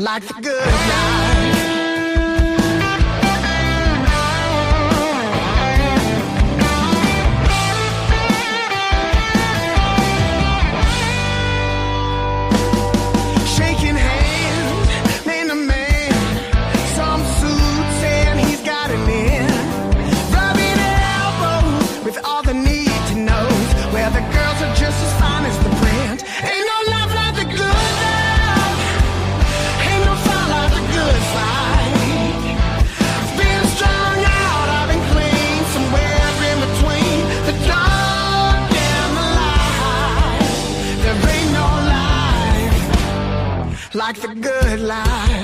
like the good life. Shaking hands, man to man, some suit saying he's got an in, rubbing elbows with all the need to knows, where the girls are just as fine as the print. Ain't no love like the good love, ain't no fun like the good fight. I've been strung out, I've been clean, somewhere in between the dark and the light. There ain't no life like the good life.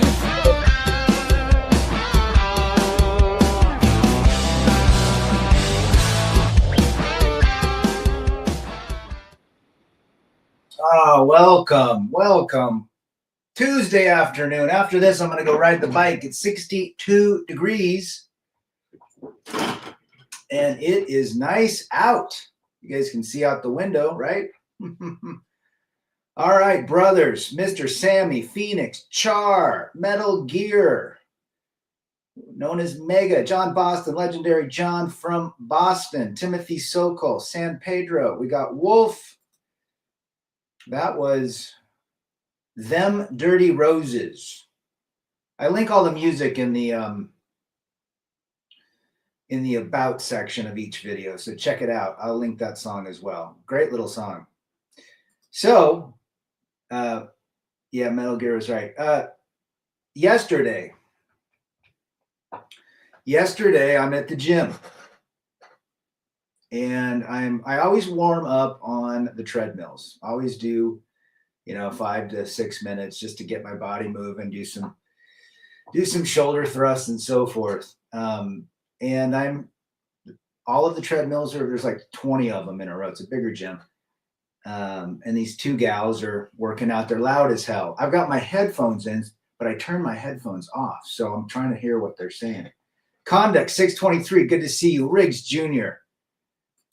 Welcome. Tuesday afternoon. After this, I'm going to go ride the bike. It's 62 degrees, and it is nice out. You guys can see out the window, right? All right, brothers, Mr. Sammy, Phoenix, Char, Metal Gear, known as Mega, John Boston, legendary John from Boston, Timothy Sokol, San Pedro. We got Wolf. That was Them Dirty Roses. I link all the music in the about section of each video, so check it out. I'll link that song as well. Great little song. So, yeah, Metal Gear was right. Yesterday, I'm at the gym, and I always warm up on the treadmills. I always do, 5 to 6 minutes just to get my body moving, do some shoulder thrusts and so forth. And all of the treadmills there's like 20 of them in a row. It's a bigger gym. And these two gals are working out. They're loud as hell. I've got my headphones in, but I turn my headphones off. So I'm trying to hear what they're saying. Conduct 623. Good to see you. Riggs Jr.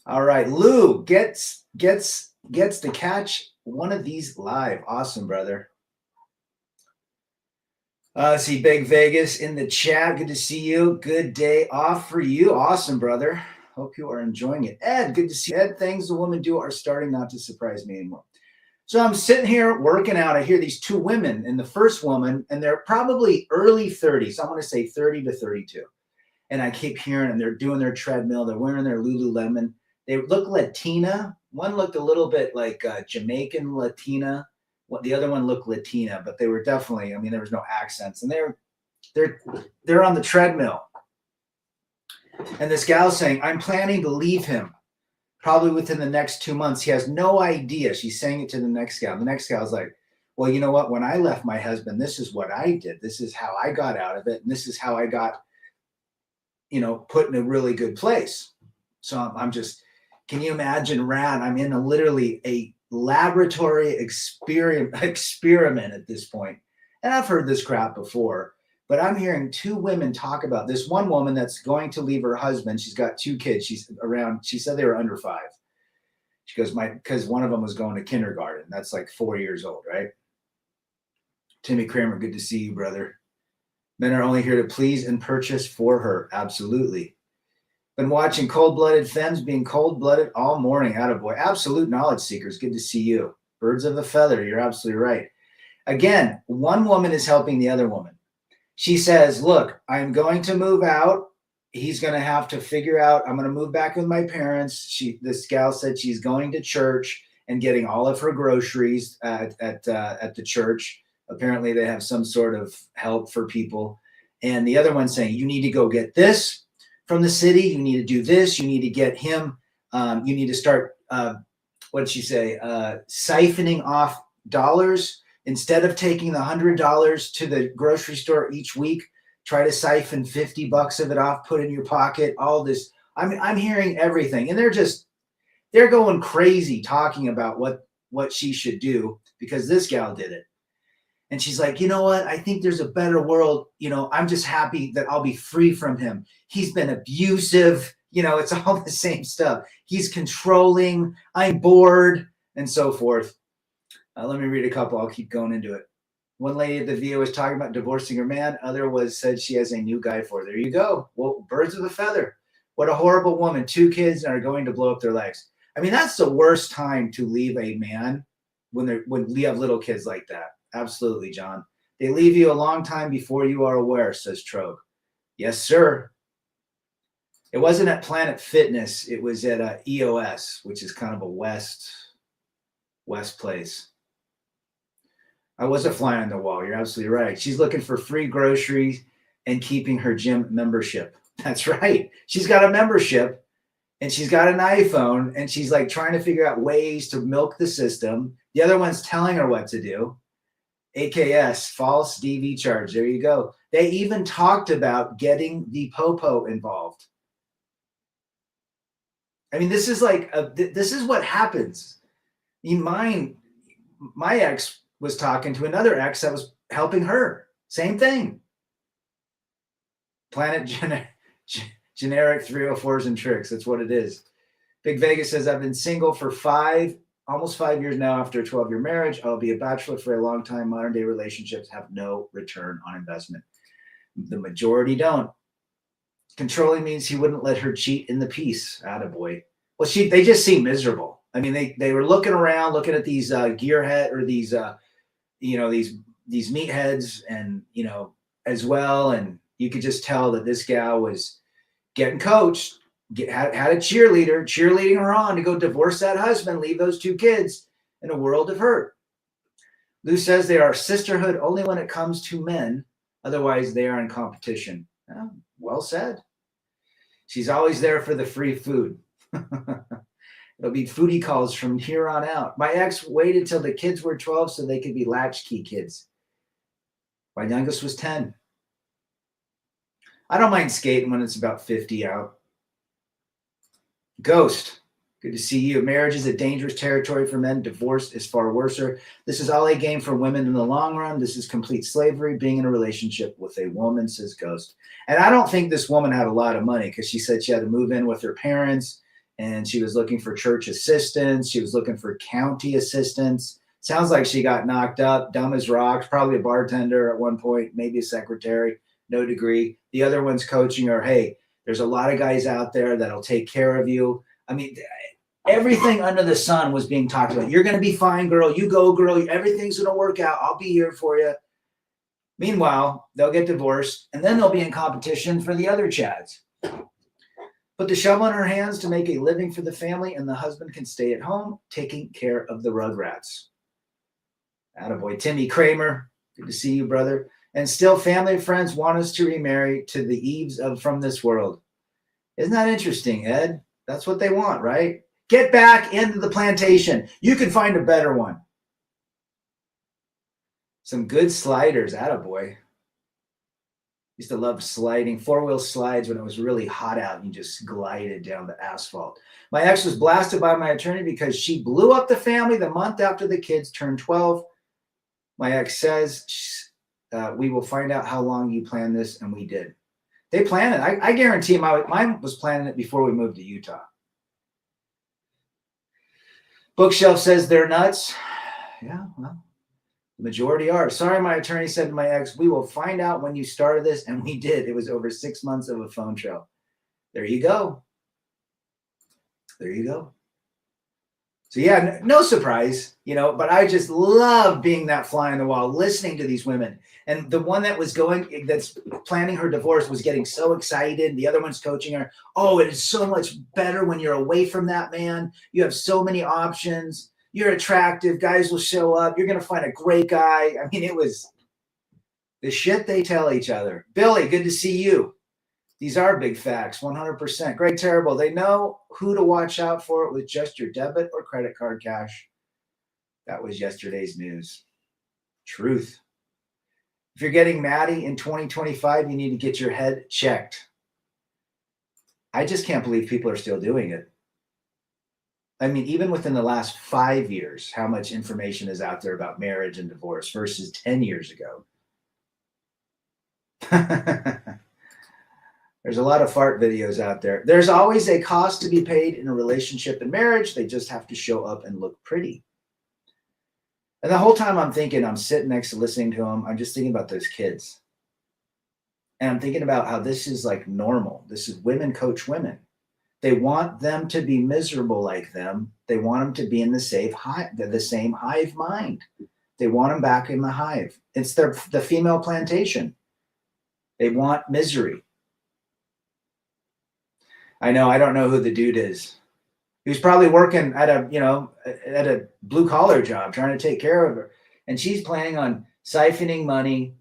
All right. Lou gets to catch one of these live. Awesome, brother. See Big Vegas in the chat. Good to see you. Good day off for you. Awesome, brother. Hope you are enjoying it. Ed, good to see you. Ed, things the women do are starting not to surprise me anymore. So I'm sitting here working out. I hear these two women, and the first woman, and they're probably early 30s. I'm going to say 30 to 32. And I keep hearing them. They're doing their treadmill. They're wearing their Lululemon. They look Latina. One looked a little bit like Jamaican Latina. The other one looked Latina, but they were definitely, there was no accents. And they're on the treadmill. And this gal's saying, I'm planning to leave him probably within the next 2 months. He has no idea. She's saying it to the next gal. The next gal's like, well, you know what? When I left my husband, this is what I did. This is how I got out of it. And this is how I got, put in a really good place. So I'm just, can you imagine, Rad? I'm in literally a laboratory experiment at this point. And I've heard this crap before, but I'm hearing two women talk about this. One woman that's going to leave her husband. She's got 2 kids. She said they were under 5. She goes, because one of them was going to kindergarten. That's like 4 years old, right? Timmy Kramer, good to see you, brother. Men are only here to please and purchase for her. Absolutely. Been watching Cold-Blooded Femmes being cold-blooded all morning. Attaboy. Absolute knowledge seekers. Good to see you. Birds of a feather. You're absolutely right. Again, one woman is helping the other woman. She says, look, I'm going to move out. He's going to have to figure out, I'm going to move back with my parents. This gal said she's going to church and getting all of her groceries at the church. Apparently they have some sort of help for people. And the other one saying, you need to go get this from the city. You need to do this. You need to get him. You need to start, what did she say? Siphoning off dollars. Instead of taking the $100 to the grocery store each week, try to siphon $50 of it off, put in your pocket, all this. I'm hearing everything. And they're going crazy talking about what she should do because this gal did it. And she's like, you know what? I think there's a better world. I'm just happy that I'll be free from him. He's been abusive. It's all the same stuff. He's controlling. I'm bored and so forth. Let me read a couple. I'll keep going into it. One lady at the VA was talking about divorcing her man. Other said she has a new guy for her. There you go. Well, birds of a feather. What a horrible woman. 2 kids and are going to blow up their legs. I mean, that's the worst time to leave a man when you have little kids like that. Absolutely, John. They leave you a long time before you are aware, says Trogue. Yes, sir. It wasn't at Planet Fitness. It was at EOS, which is kind of a west place. I was a fly on the wall. You're absolutely right. She's looking for free groceries and keeping her gym membership. That's right. She's got a membership and she's got an iPhone and she's like trying to figure out ways to milk the system. The other one's telling her what to do. AKS, false DV charge. There you go. They even talked about getting the popo involved. I mean, this is like, this is what happens. My ex was talking to another ex that was helping her. Same thing. Planet generic 304s and tricks. That's what it is. Big Vegas says, I've been single for almost 5 years now after a 12-year marriage. I'll be a bachelor for a long time. Modern day relationships have no return on investment. The majority don't. Controlling means he wouldn't let her cheat in the piece. Attaboy. Well, they just seem miserable. I mean, they were looking around, looking at these gearhead or these, these meatheads and, as well. And you could just tell that this gal was getting coached, had a cheerleading her on to go divorce that husband, leave those 2 kids in a world of hurt. Lou says they are sisterhood only when it comes to men. Otherwise, they are in competition. Well said. She's always there for the free food. It'll be foodie calls from here on out. My ex waited till the kids were 12 so they could be latchkey kids. My youngest was 10. I don't mind skating when it's about 50 out. Ghost, good to see you. Marriage is a dangerous territory for men. Divorce is far worse. This is all a game for women in the long run. This is complete slavery, being in a relationship with a woman, says Ghost. And I don't think this woman had a lot of money because she said she had to move in with her parents and she was looking for church assistance. She was looking for county assistance. Sounds like she got knocked up, dumb as rocks, probably a bartender at one point, maybe a secretary, no degree. The other one's coaching her, hey, there's a lot of guys out there that'll take care of you. I mean, everything under the sun was being talked about. You're going to be fine, girl. You go, girl. Everything's going to work out. I'll be here for you. Meanwhile, they'll get divorced, and then they'll be in competition for the other Chads. Put the shovel in her hands to make a living for the family, and the husband can stay at home taking care of the rugrats. Attaboy. Timmy Kramer, good to see you, brother. And still family and friends want us to remarry to the eaves of from this world. Isn't that interesting, Ed? That's what they want, right? Get back into the plantation. You can find a better one. Some good sliders. Attaboy. Used to love sliding, 4-wheel slides when it was really hot out and you just glided down the asphalt. My ex was blasted by my attorney because she blew up the family the month after the kids turned 12. My ex says, we will find out how long you planned this, and we did. They planned it. I guarantee mine was planning it before we moved to Utah. Bookshelf says they're nuts. Yeah, well, the majority are. Sorry, my attorney said to my ex, we will find out when you started this, and we did. It was over 6 months of a phone trail. There you go. There you go. So yeah, no surprise, but I just love being that fly on the wall, listening to these women. And the one that's planning her divorce was getting so excited. The other one's coaching her. Oh, it is so much better when you're away from that man. You have so many options. You're attractive. Guys will show up. You're going to find a great guy. I mean, it was the shit they tell each other. Billy, good to see you. These are big facts, 100%. Greg Terrible, they know who to watch out for with just your debit or credit card cash. That was yesterday's news. Truth. If you're getting Maddie in 2025, you need to get your head checked. I just can't believe people are still doing it. I mean, even within the last 5 years, how much information is out there about marriage and divorce versus 10 years ago. There's a lot of fart videos out there. There's always a cost to be paid in a relationship and marriage. They just have to show up and look pretty. And the whole time I'm thinking, I'm sitting next to listening to him, I'm just thinking about those kids. And I'm thinking about how this is like normal. This is women coach women. They want them to be miserable like them. They want them to be in the same hive mind. They want them back in the hive. It's the female plantation. They want misery. I know. I don't know who the dude is. He was probably working at a blue collar job, trying to take care of her, and she's planning on siphoning money,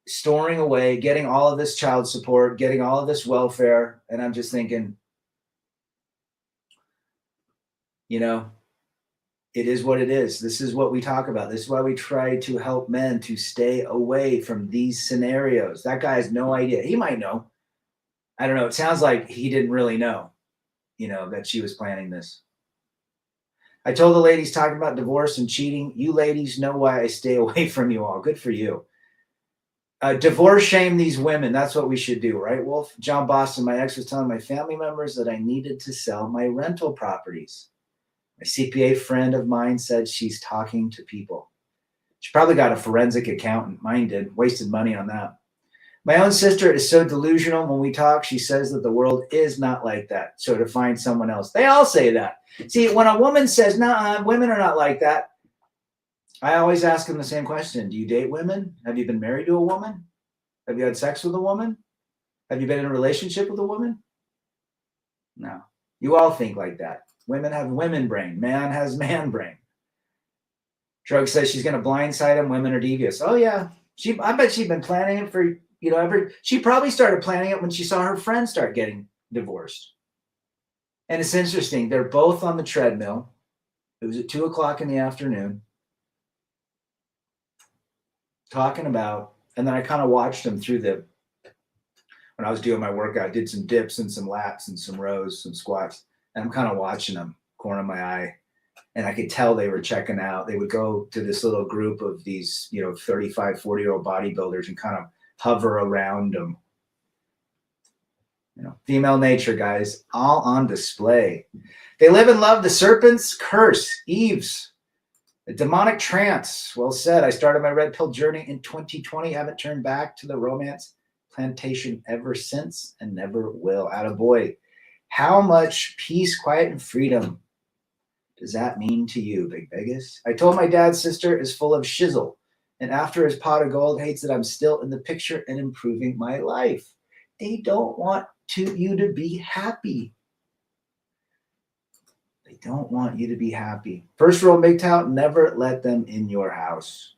storing away, getting all of this child support, getting all of this welfare. And I'm just thinking, it is what it is. This is what we talk about. This is why we try to help men to stay away from these scenarios. That guy has no idea. He might know. I don't know. It sounds like he didn't really know, that she was planning this. I told the ladies talking about divorce and cheating, you ladies know why I stay away from you all. Good for you. Divorce shame these women. That's what we should do, right, Wolf? John Boston, my ex was telling my family members that I needed to sell my rental properties. A CPA friend of mine said she's talking to people. She probably got a forensic accountant. Mine did. Wasted money on that. My own sister is so delusional. When we talk, she says that the world is not like that. So to find someone else. They all say that. See, when a woman says, nah, women are not like that, I always ask them the same question. Do you date women? Have you been married to a woman? Have you had sex with a woman? Have you been in a relationship with a woman? No. You all think like that. Women have women brain. Man has man brain. Drug says she's going to blindside him. Women are devious. Oh, yeah. I bet she'd been planning it for, she probably started planning it when she saw her friends start getting divorced. And it's interesting. They're both on the treadmill. It was at 2:00 in the afternoon. Talking about, and then I kind of watched them when I was doing my workout, did some dips and some laps and some rows, some squats. And I'm kind of watching them, corner of my eye. And I could tell they were checking out. They would go to this little group of these, 35, 40-year-old bodybuilders and kind of hover around them. Female nature, guys, all on display. They live and love the serpent's curse, Eve's. A demonic trance. Well said. I started my red pill journey in 2020. Haven't turned back to the romance plantation ever since and never will. Attaboy. How much peace, quiet, and freedom does that mean to you, Big Vegas? I told my dad's sister is full of shizzle, and after his pot of gold hates that I'm still in the picture and improving my life. They don't want you to be happy. They don't want you to be happy. First rule, MGTOW, never let them in your house.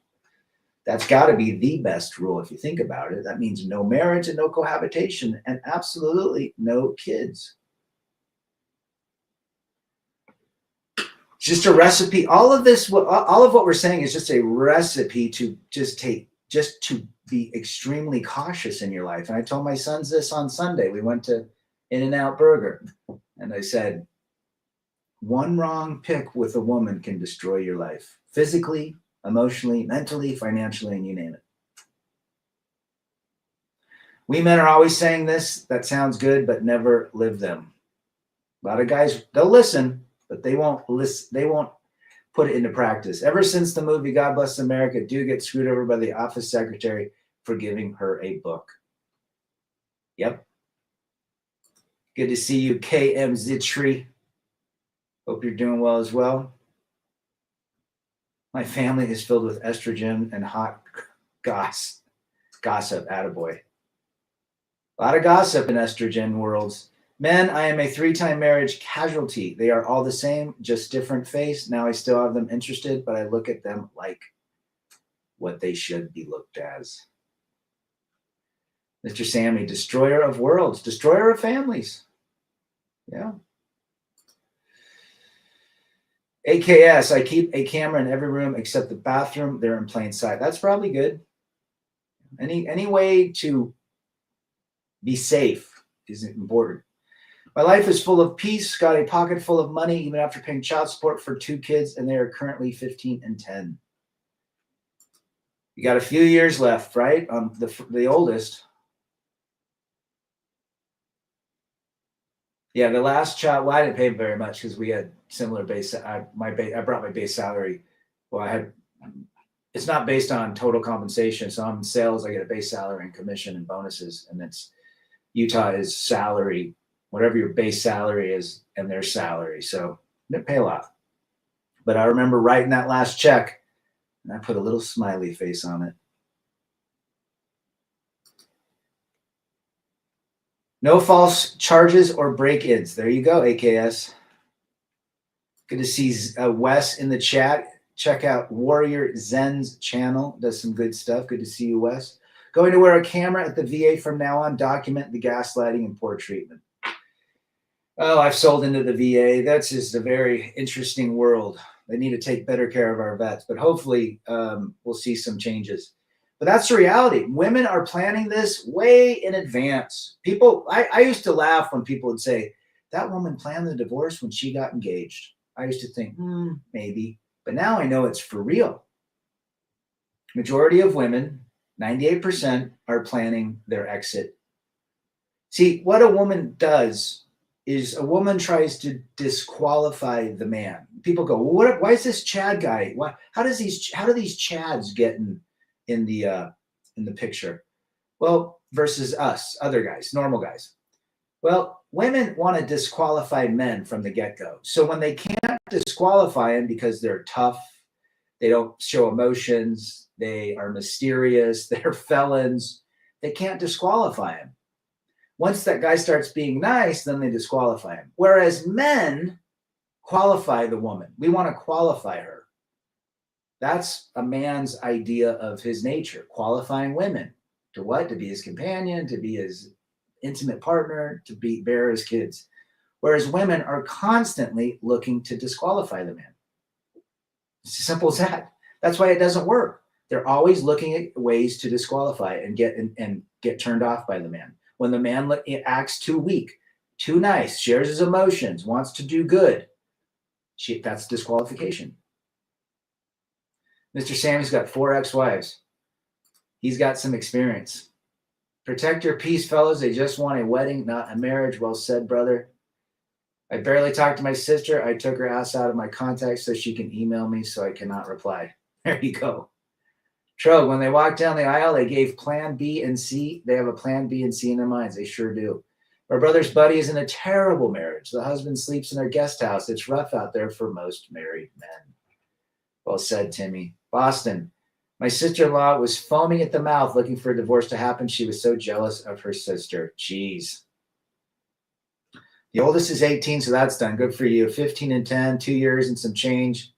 That's got to be the best rule if you think about it. That means no marriage and no cohabitation and absolutely no kids. Just a recipe. All of what we're saying is just a recipe to to be extremely cautious in your life. And I told my sons this on Sunday. We went to In-N-Out Burger, and I said, one wrong pick with a woman can destroy your life, physically, emotionally, mentally, financially, and you name it. We men are always saying this. That sounds good, but never live them. A lot of guys, they'll listen, but they won't listen. They won't put it into practice. Ever since the movie God Bless America, do get screwed over by the office secretary for giving her a book. Yep. Good to see you, KM Zitri. Hope you're doing well as well. My family is filled with estrogen and hot gossip. Attaboy. A lot of gossip in estrogen worlds. Men, I am a 3-time marriage casualty. They are all the same, just different face. Now I still have them interested, but I look at them like what they should be looked as. Mr. Sammy, destroyer of worlds, destroyer of families. Yeah. AKS, I keep a camera in every room except the bathroom. They're in plain sight. That's probably good. Any way to be safe is important. My life is full of peace, got a pocket full of money, even after paying child support for 2 kids, and they are currently 15 and 10. You got a few years left, right? The oldest. Yeah, the last child, I didn't pay him very much because we had similar base. I brought my base salary. Well, I had it's not based on total compensation. So I'm in sales, I get a base salary and commission and bonuses. And it's Utah is salary, whatever your base salary is and their salary. So they pay a lot. But I remember writing that last check and I put a little smiley face on it. No false charges or break-ins. There you go, AKS. Good to see Wes in the chat. Check out Warrior Zen's channel. Does some good stuff. Good to see you, Wes. Going to wear a camera at the VA from now on. Document the gaslighting and poor treatment. Oh, I've sold into the VA. That's just a very interesting world. They need to take better care of our vets. But hopefully we'll see some changes. But that's the reality. Women are planning this way in advance. People, I used to laugh when people would say, that woman planned the divorce when she got engaged. I used to think, maybe. But now I know it's for real. Majority of women, 98%, are planning their exit. See, what a woman does is a woman tries to disqualify the man. People go, well, why is this Chad guy? How do these Chads get in the picture? Well, versus us, other guys, normal guys. Well, women want to disqualify men from the get-go. So when they can't disqualify them because they're tough, they don't show emotions, they are mysterious, they're felons, they can't disqualify him. Once that guy starts being nice, then they disqualify him. Whereas men qualify the woman. We want to qualify her. That's a man's idea of his nature, qualifying women. To what? To be his companion, to be his intimate partner, to bear his kids. Whereas women are constantly looking to disqualify the man. It's as simple as that. That's why it doesn't work. They're always looking at ways to disqualify and get turned off by the man. When the man acts too weak, too nice, shares his emotions, wants to do good, that's disqualification. Mr. Sammy's got 4 ex-wives. He's got some experience. Protect your peace, fellas. They just want a wedding, not a marriage. Well said, brother. I barely talked to my sister. I took her ass out of my contacts so she can email me, so I cannot reply. There you go. Trog, when they walk down the aisle, they gave plan B and C. They have a plan B and C in their minds. They sure do. My brother's buddy is in a terrible marriage. The husband sleeps in their guest house. It's rough out there for most married men. Well said, Timmy. Boston. My sister-in-law was foaming at the mouth looking for a divorce to happen. She was so jealous of her sister. Jeez. The oldest is 18, so that's done. Good for you. 15 and 10, 2 years and some change.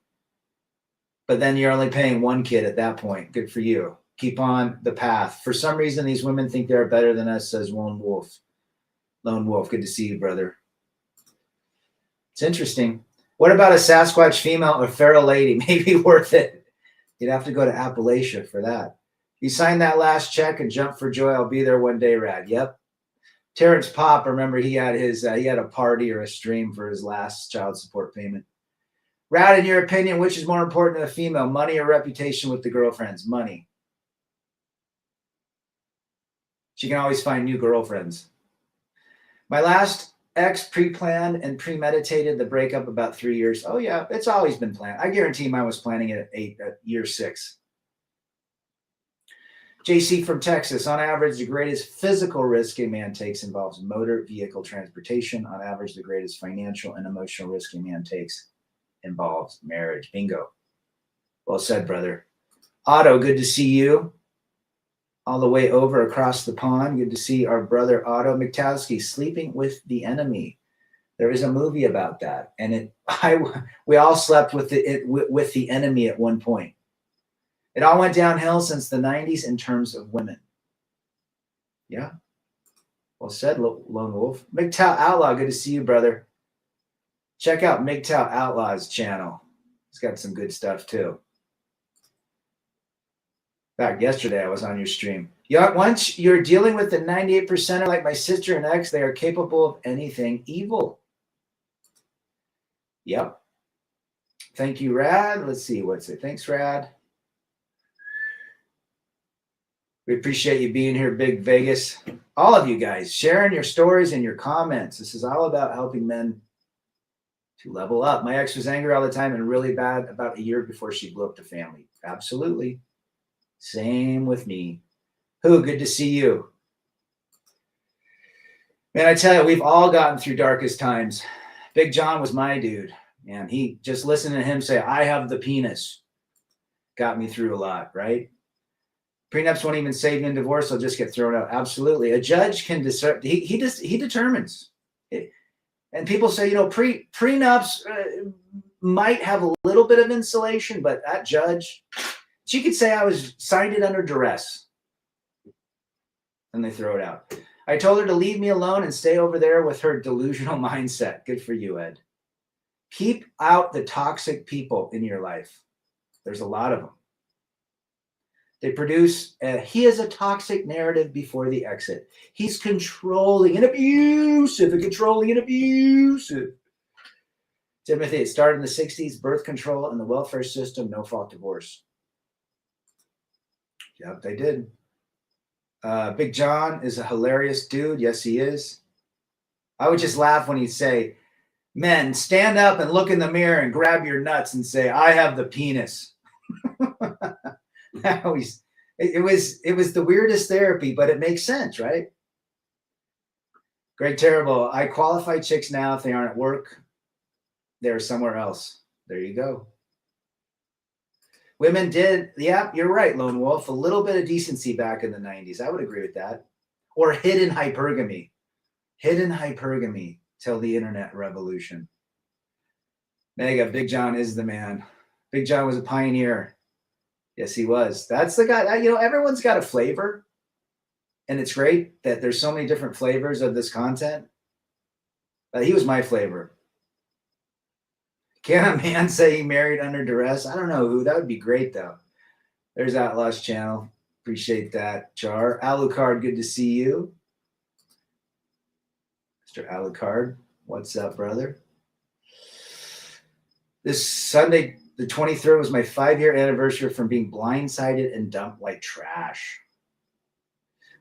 But then you're only paying one kid at that point. Good for you. Keep on the path. For some reason, these women think they're better than us, says Lone Wolf. Lone Wolf, good to see you, brother. It's interesting. What about a Sasquatch female or feral lady? Maybe worth it. You'd have to go to Appalachia for that. You sign that last check and jump for joy. I'll be there one day, Rad. Yep. Terrence Pop, remember he had a party or a stream for his last child support payment. Rad, in your opinion, which is more important to a female, money or reputation with the girlfriends? Money. She can always find new girlfriends. My last ex pre-planned and premeditated the breakup about 3 years. Oh, yeah, it's always been planned. I guarantee mine was planning it at year 6. JC from Texas. On average, the greatest physical risk a man takes involves motor vehicle transportation. On average, the greatest financial and emotional risk a man takes involves marriage. Bingo. Well said, brother. Otto, good to see you. All the way over across the pond. Good to see our brother Otto Miktowski, Sleeping with the Enemy. There is a movie about that, and we all slept with the enemy at one point. It all went downhill since the 90s in terms of women. Yeah. Well said, Lone Wolf. MGTOW Outlaw, good to see you, brother. Check out MGTOW Outlaw's channel. He's got some good stuff too. In fact, yesterday I was on your stream. Once you're dealing with the 98%er like my sister and ex, they are capable of anything evil. Yep. Thank you, Rad. Let's see what's it. Thanks, Rad. We appreciate you being here, Big Vegas. All of you guys sharing your stories and your comments. This is all about helping men to level up. My ex was angry all the time and really bad about a year before she blew up the family. Absolutely. Same with me. Who? Good to see you. Man, I tell you, we've all gotten through darkest times. Big John was my dude. Man, he just listening to him say, I have the penis, got me through a lot, right? Prenups won't even save me in divorce. They'll just get thrown out. Absolutely. A judge can decide. He determines. And people say, prenups might have a little bit of insulation, but that judge, she could say I was signed it under duress. And they throw it out. I told her to leave me alone and stay over there with her delusional mindset. Good for you, Ed. Keep out the toxic people in your life. There's a lot of them. They produce, he has a toxic narrative before the exit. He's controlling and abusive. Timothy, it started in the 60s, birth control and the welfare system, no-fault divorce. Yep, they did. Big John is a hilarious dude. Yes, he is. I would just laugh when he'd say, men, stand up and look in the mirror and grab your nuts and say, I have the penis. It was the weirdest therapy, but it makes sense, right? Greg Terrible. I qualify chicks now. If they aren't at work, they're somewhere else. There you go. Women did, yeah, you're right, Lone Wolf, a little bit of decency back in the 90s. I would agree with that. Or hidden hypergamy. Hidden hypergamy till the internet revolution. Mega, Big John is the man. Big John was a pioneer. Yes, he was. That's the guy. Everyone's got a flavor. And it's great that there's so many different flavors of this content. But he was my flavor. Can a man say he married under duress? I don't know who. That would be great, though. There's Outlaw's channel. Appreciate that, Char. Alucard, good to see you. Mr. Alucard, what's up, brother? This Sunday, the 23rd, was my 5-year anniversary from being blindsided and dumped like trash.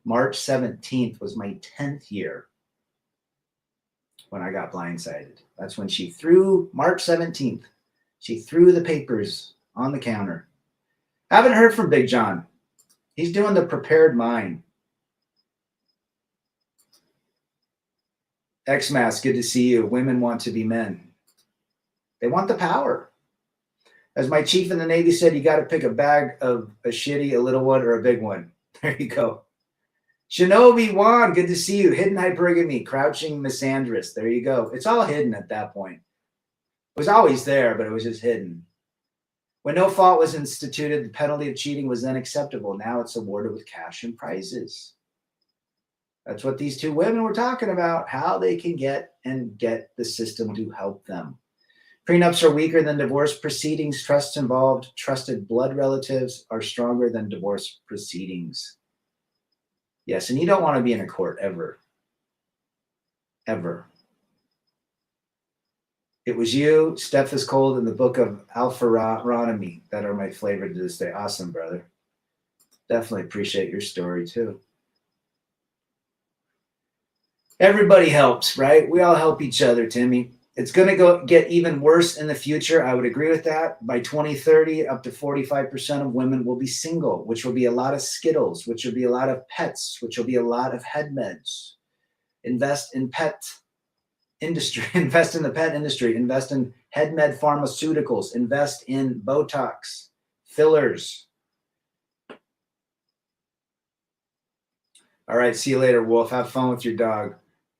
March 17th was my 10th year when I got blindsided. That's when she threw, March 17th, she threw the papers on the counter. Haven't heard from Big John. He's doing the prepared mind. X-Mass, good to see you. Women want to be men. They want the power. As my chief in the Navy said, you got to pick a bag of a shitty, a little one, or a big one. There you go. Shinobi Juan, good to see you. Hidden hypergamy, crouching misandrist. There you go. It's all hidden at that point. It was always there, but it was just hidden. When no fault was instituted, the penalty of cheating was then acceptable. Now it's awarded with cash and prizes. That's what these two women were talking about, how they can get the system to help them. Prenups are weaker than divorce proceedings. Trusts involved, trusted blood relatives are stronger than divorce proceedings. Yes, and you don't want to be in a court ever. Ever. It was you, Steph is Cold, and the book of Alpharonomy that are my favorite to this day. Awesome, brother. Definitely appreciate your story, too. Everybody helps, right? We all help each other, Timmy. It's going to get even worse in the future. I would agree with that. By 2030, up to 45% of women will be single, which will be a lot of Skittles, which will be a lot of pets, which will be a lot of head meds. Invest in pet industry, invest in the pet industry, invest in head med pharmaceuticals, invest in Botox, fillers. All right, see you later, Wolf. Have fun with your dog.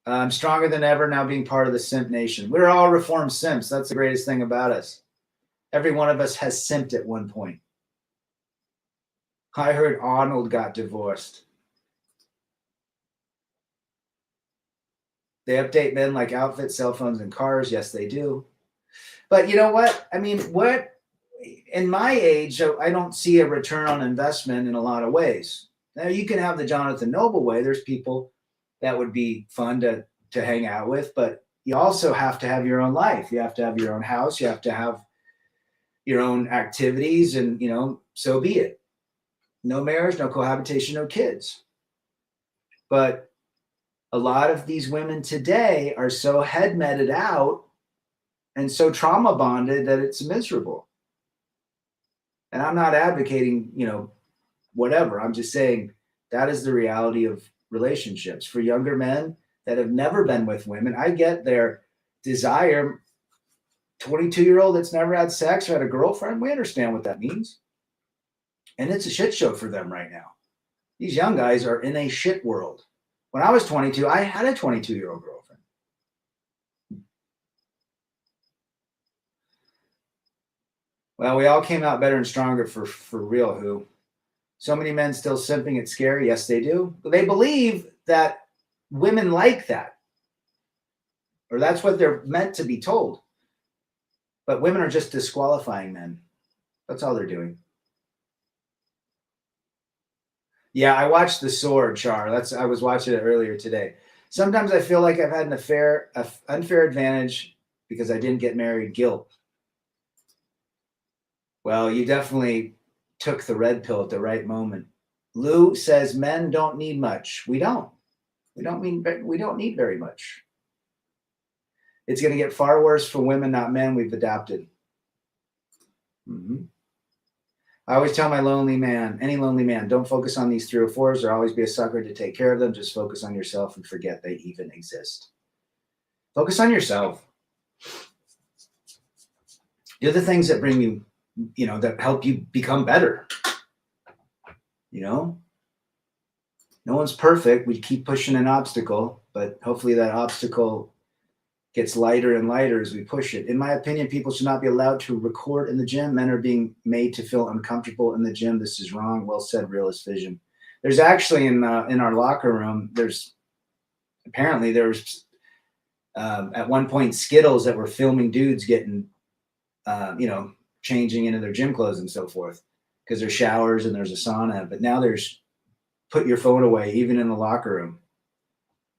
I'm stronger than ever now being part of the simp nation. We're all reformed simps. That's the greatest thing about us. Every one of us has simped at one point. I heard Arnold got divorced. They update men like outfits, cell phones, and cars. Yes, they do. But you know what? I mean, in my age, I don't see a return on investment in a lot of ways. Now, you can have the Jonathan Noble way. There's people that would be fun to hang out with, but you also have to have your own life. You have to have your own house. You have to have your own activities, and, so be it. No marriage, no cohabitation, no kids. But a lot of these women today are so head-medded out and so trauma bonded that it's miserable. And I'm not advocating, whatever. I'm just saying that is the reality of relationships. For younger men that have never been with women, I get their desire. 22-year-old that's never had sex or had a girlfriend, we understand what that means. And it's a shit show for them right now. These young guys are in a shit world. When I was 22, I had a 22-year-old girlfriend. Well, we all came out better and stronger for real, who? So many men still simping, it's scary. Yes, they do. They believe that women like that, or that's what they're meant to be told. But women are just disqualifying men. That's all they're doing. Yeah, I watched The Sword, Char. I was watching it earlier today. Sometimes I feel like I've had an unfair advantage because I didn't get married. Guilt. Well, you definitely took the red pill at the right moment. Lou says men don't need much. We don't. We don't need very much. It's going to get far worse for women, not men. We've adapted. Mm-hmm. I always tell my any lonely man, don't focus on these 3 or 4s or always be a sucker to take care of them. Just focus on yourself and forget they even exist. Focus on yourself. Do the things that bring you, that help you become better. No one's perfect. We keep pushing an obstacle, but hopefully that obstacle gets lighter and lighter as we push it. In my opinion, people should not be allowed to record in the gym. Men are being made to feel uncomfortable in the gym. This is wrong. Well said, Realist Vision. There's actually in our locker room, there's at one point Skittles that were filming dudes getting, changing into their gym clothes and so forth, because there's showers and there's a sauna. But now there's put your phone away, even in the locker room.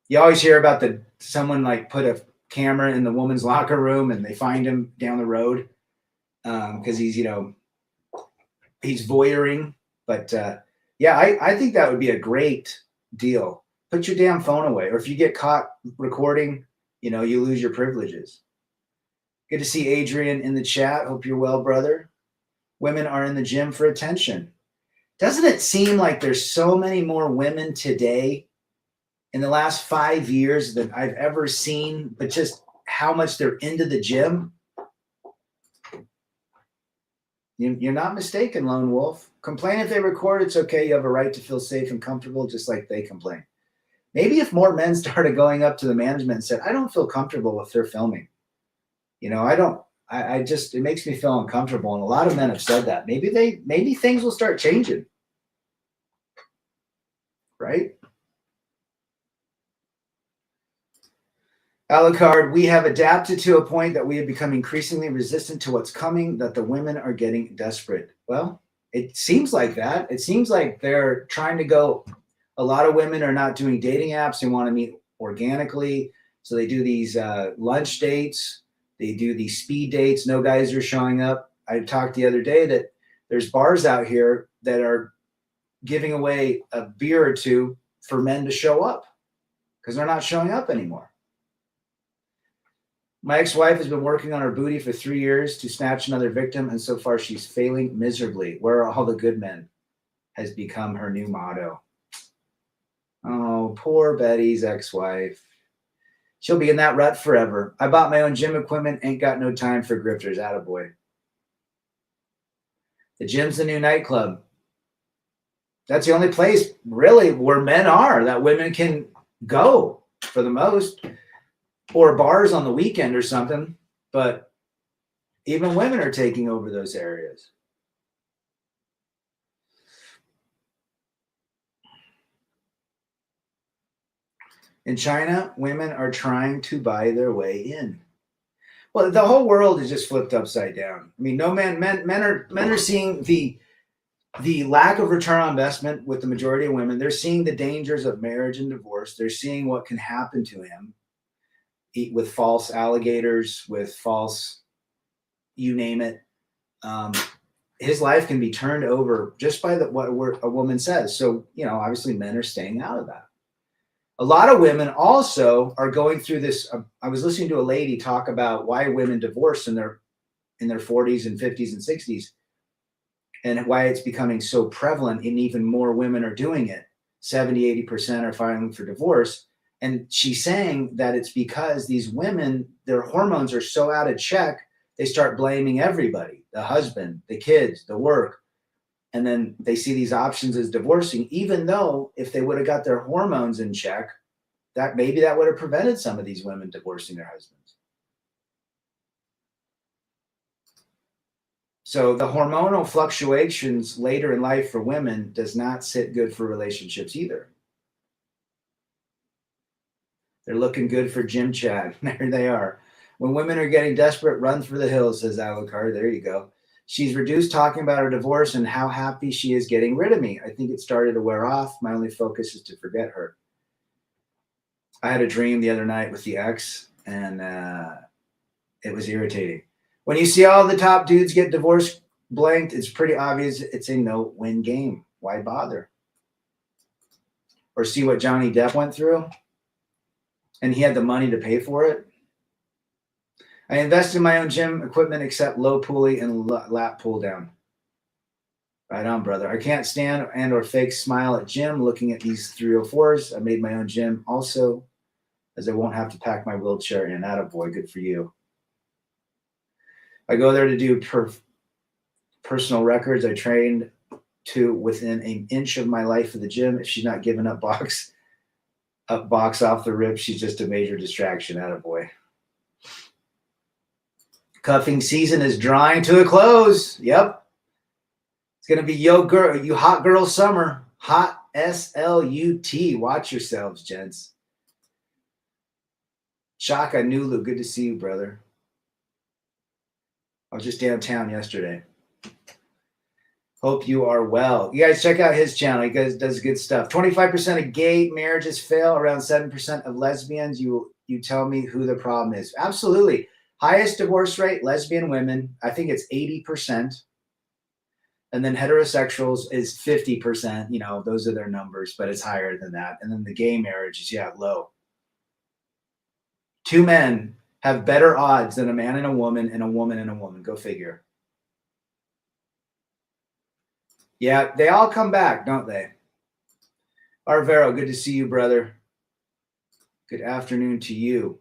You always hear about someone like put a camera in the woman's locker room and they find him down the road because he's voyeuring. But I think that would be a great deal. Put your damn phone away, or if you get caught recording, you lose your privileges. Good to see Adrian in the chat. Hope you're well, brother. Women are in the gym for attention. Doesn't it seem like there's so many more women today in the last 5 years than I've ever seen, but just how much they're into the gym? You're not mistaken, Lone Wolf. Complain if they record. It's okay. You have a right to feel safe and comfortable, just like they complain. Maybe if more men started going up to the management and said, I don't feel comfortable if they're filming. It makes me feel uncomfortable. And a lot of men have said that. Maybe things will start changing. Right? Alucard, we have adapted to a point that we have become increasingly resistant to what's coming, that the women are getting desperate. Well, it seems like that. It seems like they're trying to go. A lot of women are not doing dating apps. They want to meet organically. So they do these lunch dates. They do these speed dates. No guys are showing up. I talked the other day that there's bars out here that are giving away a beer or two for men to show up because they're not showing up anymore. My ex-wife has been working on her booty for 3 years to snatch another victim, and so far she's failing miserably. Where are all the good men? Has become her new motto. Oh, poor Betty's ex-wife. She'll be in that rut forever. I bought my own gym equipment, ain't got no time for grifters. Attaboy. The gym's the new nightclub. That's the only place, really, where men are that women can go for the most. Or bars on the weekend or something, but even women are taking over those areas. In China, women are trying to buy their way in. Well, the whole world is just flipped upside down. I mean, men are seeing the lack of return on investment with the majority of women. They're seeing the dangers of marriage and divorce. They're seeing what can happen to him with false alligators, with false, you name it. His life can be turned over just by what a woman says. So, obviously men are staying out of that. A lot of women also are going through this. I was listening to a lady talk about why women divorce in their 40s and 50s and 60s, and why it's becoming so prevalent, and even more women are doing it. 70-80% are filing for divorce. And she's saying that it's because these women, their hormones are so out of check, they start blaming everybody, the husband, the kids, the work. And then they see these options as divorcing, even though if they would have got their hormones in check, that maybe that would have prevented some of these women divorcing their husbands. So the hormonal fluctuations later in life for women does not sit good for relationships either. They're looking good for Jim Chad. There they are. When women are getting desperate, run for the hills, says Alucard. There you go. She's reduced talking about her divorce and how happy she is getting rid of me. I think it started to wear off. My only focus is to forget her. I had a dream the other night with the ex, and it was irritating. When you see all the top dudes get divorced blanked, it's pretty obvious it's a no-win game. Why bother? Or see what Johnny Depp went through, and he had the money to pay for it. I invest in my own gym equipment except low pulley and lap pull down. Right on, brother. I can't stand and or fake smile at gym looking at these 304s. I made my own gym also, as I won't have to pack my wheelchair in. Attaboy, good for you. I go there to do personal records. I trained to within an inch of my life at the gym. If she's not giving up box off the rip, she's just a major distraction. Attaboy. Cuffing season is drawing to a close. Yep. It's going to be you hot girl summer. Hot SLUT. Watch yourselves, gents. Shaka Nulu, good to see you, brother. I was just downtown yesterday. Hope you are well. You guys check out his channel. He does good stuff. 25% of gay marriages fail. Around 7% of lesbians. You tell me who the problem is. Absolutely. Highest divorce rate, lesbian women. I think it's 80%. And then heterosexuals is 50%. You know, those are their numbers, but it's higher than that. And then the gay marriage is, low. 2 men have better odds than a man and a woman and a woman and a woman. Go figure. Yeah, they all come back, don't they? Arvero, good to see you, brother. Good afternoon to you.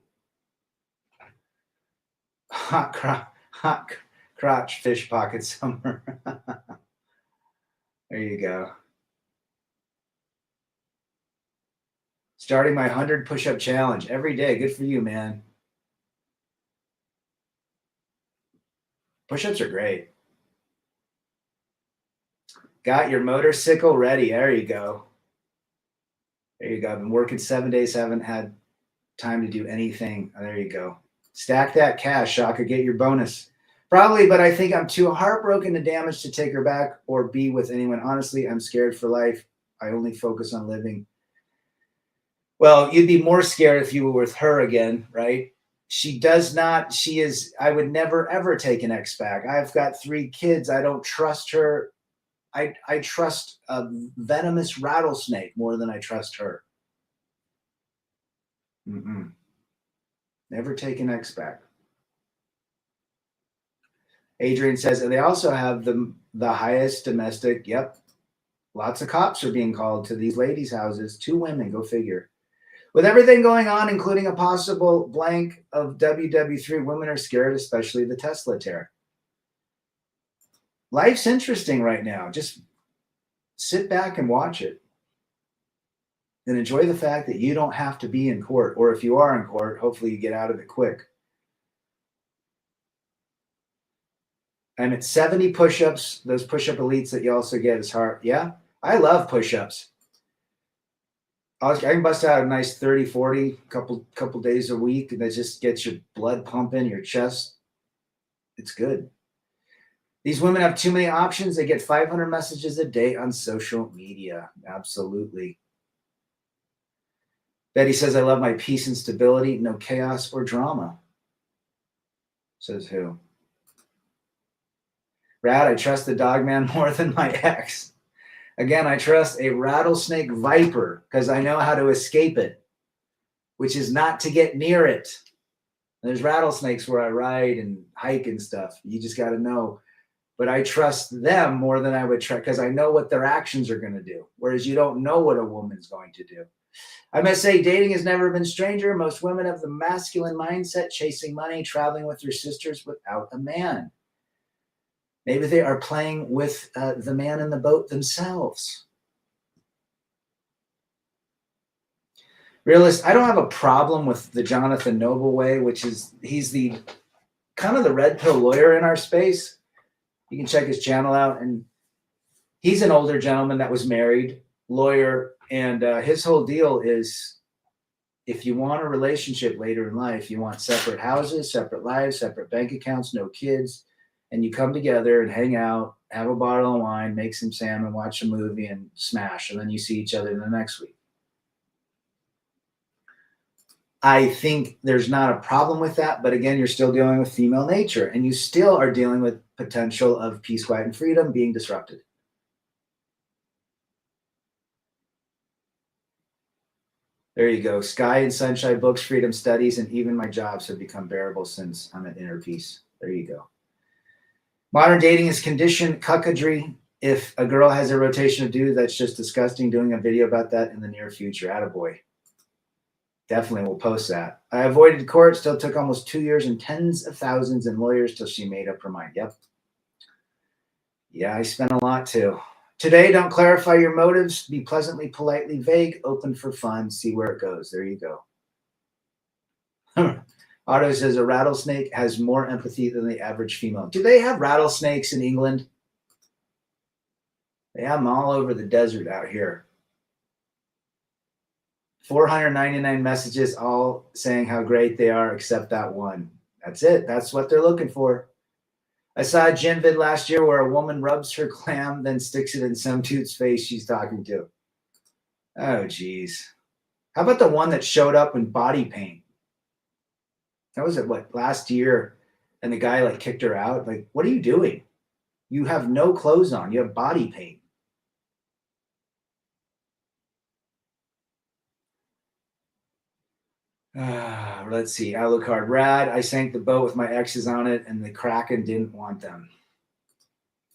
Hot crotch fish pocket summer. There you go. Starting my 100 push-up challenge every day. Good for you, man. Push-ups are great. Got your motorcycle ready. There you go. There you go. I've been working 7 days. Haven't had time to do anything. There you go. Stack that cash, Shaka. Get your bonus. Probably, but I think I'm too heartbroken to damage to take her back or be with anyone. Honestly, I'm scared for life. I only focus on living. Well, you'd be more scared if you were with her again, right? She is, I would never, ever take an ex back. I've got 3 kids. I don't trust her. I trust a venomous rattlesnake more than I trust her. Never take an ex back. Adrian says, and they also have the highest domestic. Yep. Lots of cops are being called to these ladies' houses. 2 women, go figure. With everything going on, including a possible blank of WW3, women are scared, especially the Tesla tear. Life's interesting right now. Just sit back and watch it. And enjoy the fact that you don't have to be in court. Or if you are in court, hopefully you get out of it quick. And it's 70 push-ups. Those push-up elites that you also get is hard. Yeah, I love push-ups. I can bust out a nice 30, 40, couple days a week, and that just gets your blood pumping, your chest. It's good. These women have too many options. They get 500 messages a day on social media. Absolutely. Betty says, I love my peace and stability, no chaos or drama. Says who? Rad, I trust the dog man more than my ex. Again, I trust a rattlesnake viper because I know how to escape it. which is not to get near it. There's rattlesnakes where I ride and hike and stuff. You just got to know. But I trust them more than I would trust because I know what their actions are going to do. Whereas you don't know what a woman's going to do. I must say, dating has never been stranger. Most women have the masculine mindset, chasing money, traveling with their sisters without a man. Maybe they are playing with the man in the boat themselves. Realist, I don't have a problem with the Jonathan Noble way, which is he's the kind of the red pill lawyer in our space. You can check his channel out. And he's an older gentleman that was married, lawyer. And his whole deal is if you want a relationship later in life, you want separate houses, separate lives, separate bank accounts, no kids. And you come together and hang out, have a bottle of wine, make some salmon, watch a movie, and smash. And then you see each other the next week. I think there's not a problem with that. But again, you're still dealing with female nature. And you still are dealing with potential of peace, quiet, and freedom being disrupted. There you go. Sky and sunshine, books, freedom, studies, and even my jobs have become bearable since I'm at inner peace. There you go. Modern dating is conditioned cuckoldry. If a girl has a rotation of dudes, that's just disgusting. Doing a video about that in the near future. Attaboy. Definitely will post that. I avoided court. Still took almost 2 years and tens of thousands in lawyers till she made up her mind. Yep. Yeah, I spent a lot too. Today, don't clarify your motives. Be pleasantly, politely vague, open for fun. See where it goes. There you go. Otto says a rattlesnake has more empathy than the average female. Do they have rattlesnakes in England? They have them all over the desert out here. 499 messages all saying how great they are except that one. That's it. That's what they're looking for. I saw a gym vid last year where a woman rubs her clam, then sticks it in some dude's face she's talking to. Oh, geez. How about the one that showed up in body paint? That was last year, and the guy like kicked her out. Like, what are you doing? You have no clothes on. You have body paint. Let's see. Alucard. Rad. I sank the boat with my exes on it, and the Kraken didn't want them.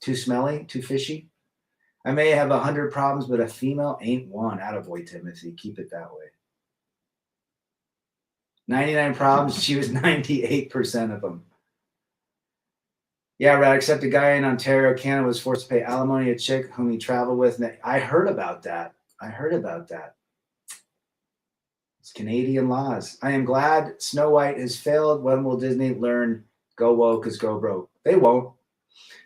Too smelly? Too fishy? I may have 100 problems, but a female ain't one. Attaboy, Timothy. Keep it that way. 99 problems. She was 98% of them. Yeah, Rad. Except a guy in Ontario, Canada was forced to pay alimony to a chick whom he traveled with. I heard about that. It's Canadian laws. I am glad Snow White has failed. When will Disney learn go woke is go broke? They won't.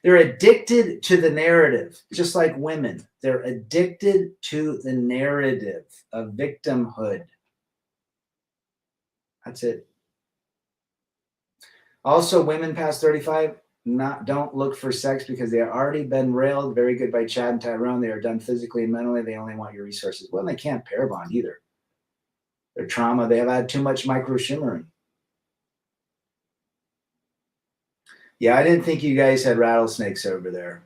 They're addicted to the narrative, just like women. They're addicted to the narrative of victimhood. That's it. Also, women past 35 don't look for sex because they have already been railed. Very good by Chad and Tyrone. They are done physically and mentally. They only want your resources. Well, they can't pair bond either. Their trauma, they have had too much micro shimmering. Yeah, I didn't think you guys had rattlesnakes over there.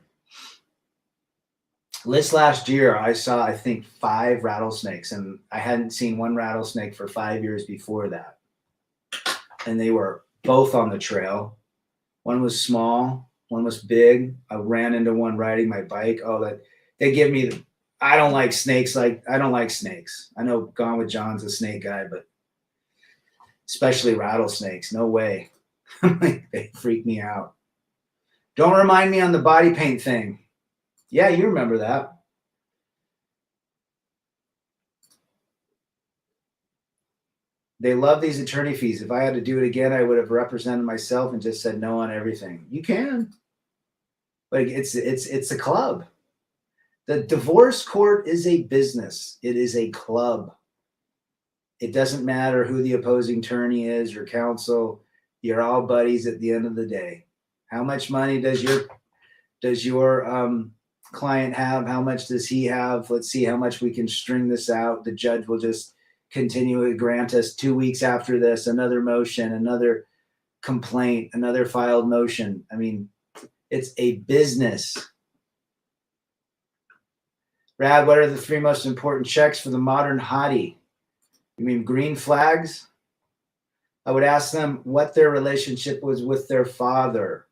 This last year, I saw, I think, 5 rattlesnakes, and I hadn't seen one rattlesnake for 5 years before that. And they were both on the trail. One was small, one was big. I ran into one riding my bike. They give me I don't like snakes. I don't like snakes. I know Gone with John's a snake guy, but especially rattlesnakes. No way. They freak me out. Don't remind me on the body paint thing. Yeah, you remember that. They love these attorney fees. If I had to do it again, I would have represented myself and just said no on everything. You can. But it's a club. The divorce court is a business. It is a club. It doesn't matter who the opposing attorney is or counsel. You're all buddies at the end of the day. How much money does your client have? How much does he have? Let's see how much we can string this out. The judge will just continue to grant us 2 weeks after this, another motion, another complaint, another filed motion. I mean, it's a business. Rad, what are the 3 most important checks for the modern hottie? You mean green flags? I would ask them what their relationship was with their father.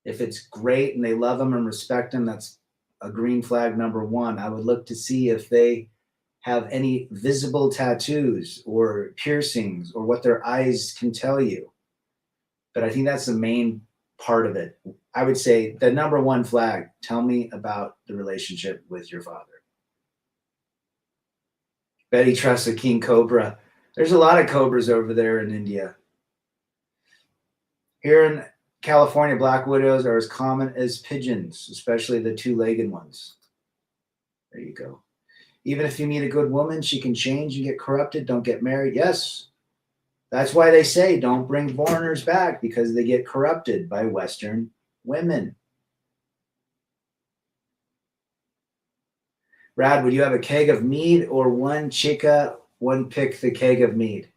If it's great and they love him and respect him, that's a green flag number one. I would look to see if they have any visible tattoos or piercings or what their eyes can tell you. But I think that's the main part of it. I would say the number one flag, tell me about the relationship with your father. Betty trusts a king cobra. There's a lot of cobras over there in India. Here in California, black widows are as common as pigeons, especially the two-legged ones. There you go. Even if you meet a good woman, she can change and get corrupted. Don't get married. Yes. That's why they say don't bring foreigners back, because they get corrupted by Western women. Brad, would you have a keg of mead or one chica? One pick the keg of mead.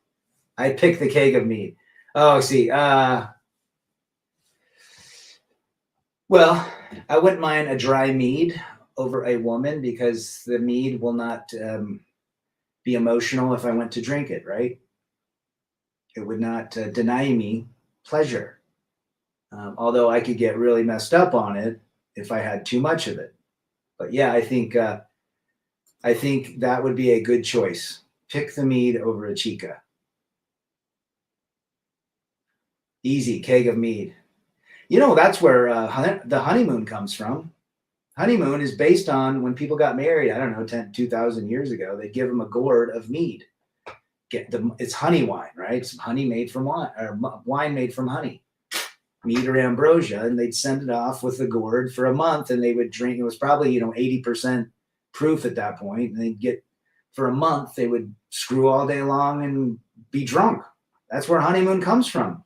I pick the keg of mead. Oh, see. Well, I wouldn't mind a dry mead over a woman, because the mead will not be emotional if I went to drink it, right? It would not deny me pleasure. Although I could get really messed up on it if I had too much of it. But yeah, I think that would be a good choice. Pick the mead over a chica. Easy, keg of mead. You know, that's where the honeymoon comes from. Honeymoon is based on when people got married, I don't know, 2,000 years ago, they'd give them a gourd of mead. It's honey wine, right? It's honey made from wine, or wine made from honey, mead or ambrosia, and they'd send it off with the gourd for a month, and they would drink. It was probably 80% proof at that point, and they'd get, for a month, they would screw all day long and be drunk. That's where honeymoon comes from.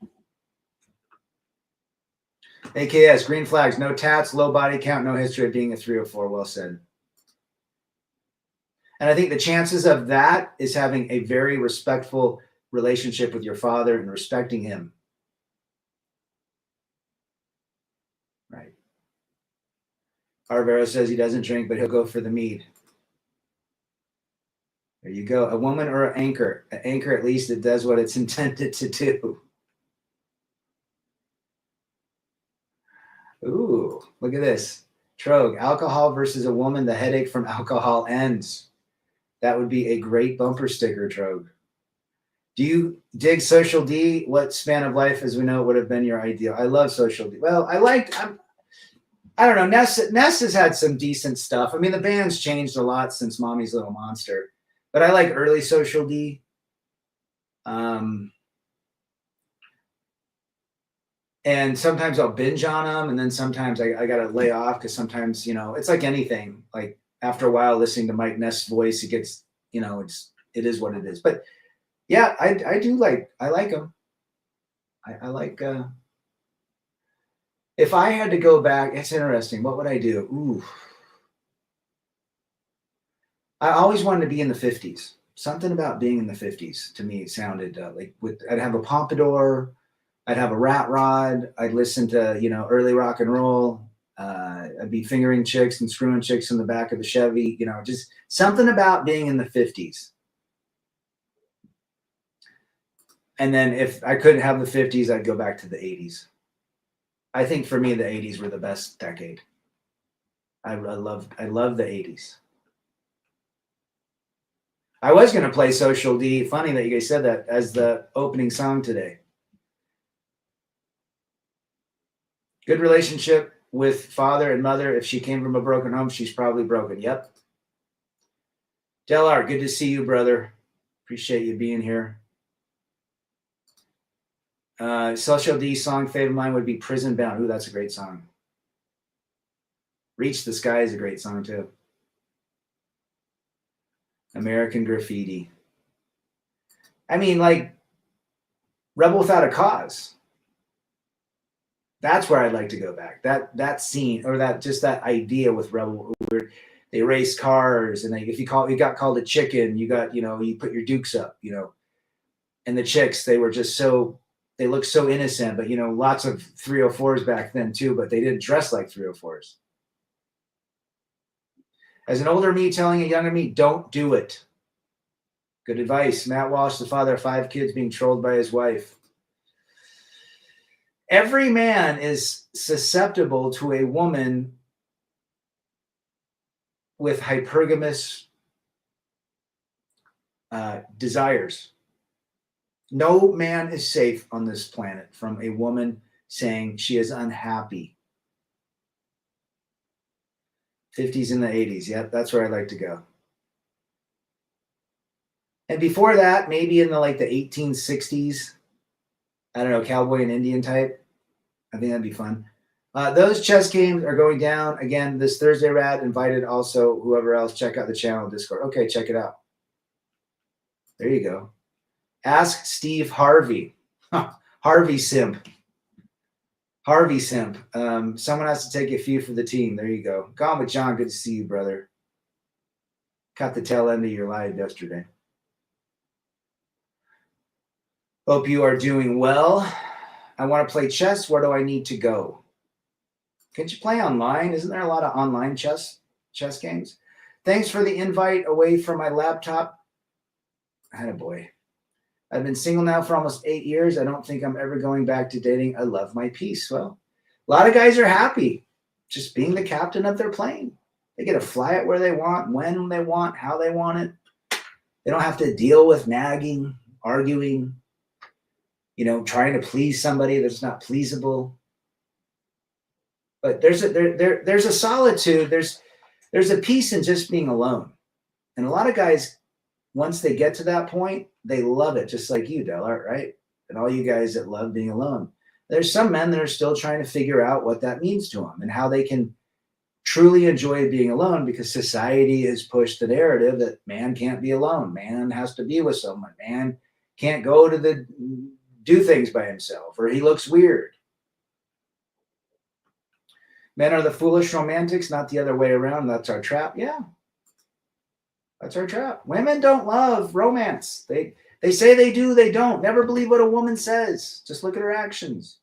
AKS, green flags, no tats, low body count, no history of being a 304. Well said. And I think the chances of that is having a very respectful relationship with your father and respecting him. Right. Arvero says he doesn't drink, but he'll go for the mead. There you go. A woman or an anchor. An anchor, at least it does what it's intended to do. Ooh, look at this. Trogue, alcohol versus a woman, the headache from alcohol ends. That would be a great bumper sticker, Trogue. Do you dig Social D? What span of life, as we know, would have been your ideal? I love Social D. Well, I don't know. Ness has had some decent stuff. I mean, the band's changed a lot since Mommy's Little Monster, but I like early Social D. And sometimes I'll binge on them, and then sometimes I got to lay off, because sometimes, it's like anything. Like after a while listening to Mike Ness's voice, it gets, it is what it is. But yeah, I like them. I like, if I had to go back, it's interesting. What would I do? Ooh. I always wanted to be in the 50s. Something about being in the 50s to me sounded I'd have a pompadour, I'd have a rat rod, I'd listen to, early rock and roll. I'd be fingering chicks and screwing chicks in the back of the Chevy, just something about being in the 50s. And then if I couldn't have the 50s, I'd go back to the 80s. I think for me, the 80s were the best decade. I love the 80s. I was going to play Social D. Funny that you guys said that as the opening song today. Good relationship with father and mother. If she came from a broken home, she's probably broken. Yep. Delar, good to see you, brother. Appreciate you being here. Social D song favorite of mine would be Prison Bound. Ooh, that's a great song. Reach the Sky is a great song too. American Graffiti. I mean, like Rebel Without a Cause. That's where I'd like to go back. That scene, or that idea with Rebel, where they race cars, and if you got called a chicken, you got, you put your dukes up, and the chicks, they were just they looked so innocent, but lots of 304s back then too, but they didn't dress like 304s. As an older me telling a younger me, don't do it. Good advice. Matt Walsh, the father of 5 kids, being trolled by his wife. Every man is susceptible to a woman with hypergamous desires. No man is safe on this planet from a woman saying she is unhappy. 50s and the 80s. Yep, that's where I'd like to go. And before that, maybe in the 1860s, I don't know, cowboy and Indian type. I think that'd be fun. Those chess games are going down again this Thursday. Rad invited also whoever else. Check out the channel Discord. Okay, check it out. There you go. Ask Steve Harvey. Harvey simp. Harvey simp. Someone has to take a few for the team. There you go. Gone with John. Good to see you, brother. Caught the tail end of your live yesterday. Hope you are doing well. I want to play chess. Where do I need to go? Can't you play online? Isn't there a lot of online chess games? Thanks for the invite away from my laptop. Attaboy. I've been single now for almost 8 years. I don't think I'm ever going back to dating. I love my peace. Well, a lot of guys are happy just being the captain of their plane. They get to fly it where they want, when they want, how they want it. They don't have to deal with nagging, arguing, trying to please somebody that's not pleasable. But there's a solitude. There's a peace in just being alone. And a lot of guys, once they get to that point, they love it, just like you, Dellart, right? And all you guys that love being alone. There's some men that are still trying to figure out what that means to them and how they can truly enjoy being alone, because society has pushed the narrative that man can't be alone. Man has to be with someone. Man can't go to do things by himself, or he looks weird. Men are the foolish romantics, not the other way around. That's our trap. Yeah. That's our trap. Women don't love romance. They say they do, they don't. Never believe what a woman says. Just look at her actions.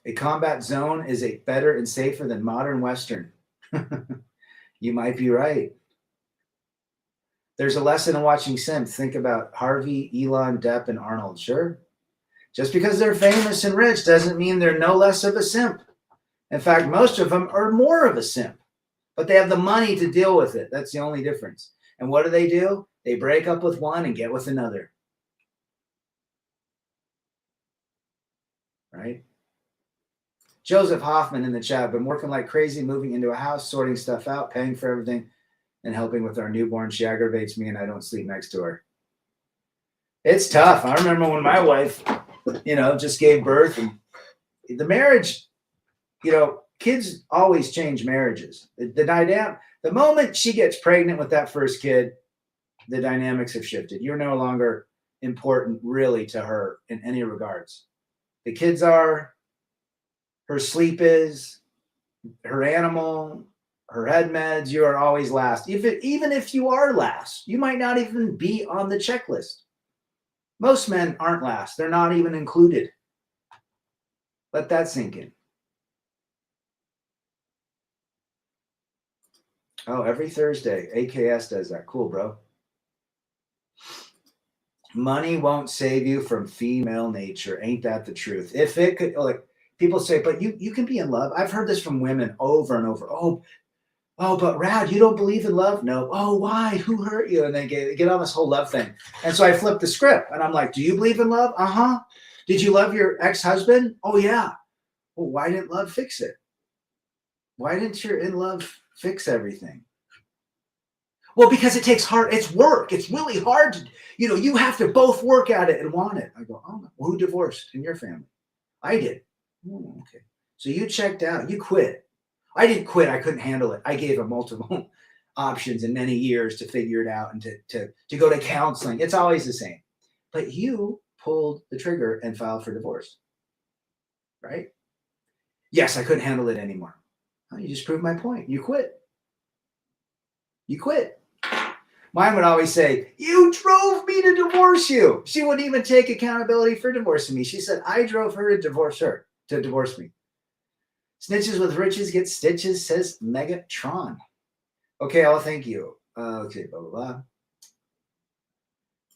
A combat zone is better and safer than modern Western. You might be right. There's a lesson in watching Sims. Think about Harvey, Elon, Depp, and Arnold. Sure. Just because they're famous and rich doesn't mean they're no less of a simp. In fact, most of them are more of a simp. But they have the money to deal with it. That's the only difference. And what do? They break up with one and get with another. Right? Joseph Hoffman in the chat. Been working like crazy, moving into a house, sorting stuff out, paying for everything, and helping with our newborn. She aggravates me and I don't sleep next to her. It's tough. I remember when my wife, just gave birth, and the marriage, kids always change marriages. The moment she gets pregnant with that first kid, the dynamics have shifted. You're no longer important really to her in any regards. The kids are, her sleep is, her animal, her head meds. You are always last. Even if you are last, you might not even be on the checklist. Most men aren't last. They're not even included. Let that sink in. Oh, every Thursday, AKS does that. Cool, bro. Money won't save you from female nature. Ain't that the truth? If it could, people say, but you can be in love. I've heard this from women over and over. Oh, but Rad, you don't believe in love? No. Oh, why? Who hurt you? And they get on this whole love thing. And so I flip the script and I'm like, do you believe in love? Uh-huh. Did you love your ex-husband? Oh, yeah. Well, why didn't love fix it? Why didn't your in love fix everything? Well, because it takes hard. It's work. It's really hard to, you have to both work at it and want it. I go, oh, well, who divorced in your family? I did. Oh, okay. So you checked out. You quit. I didn't quit. I couldn't handle it. I gave him multiple options and many years to figure it out and to go to counseling. It's always the same. But you pulled the trigger and filed for divorce. Right? Yes, I couldn't handle it anymore. Well, you just proved my point. You quit. You quit. Mine would always say, you drove me to divorce you. She wouldn't even take accountability for divorcing me. She said, I drove her to divorce me. Snitches with riches get stitches, says Megatron. Okay, thank you. Okay, blah, blah, blah.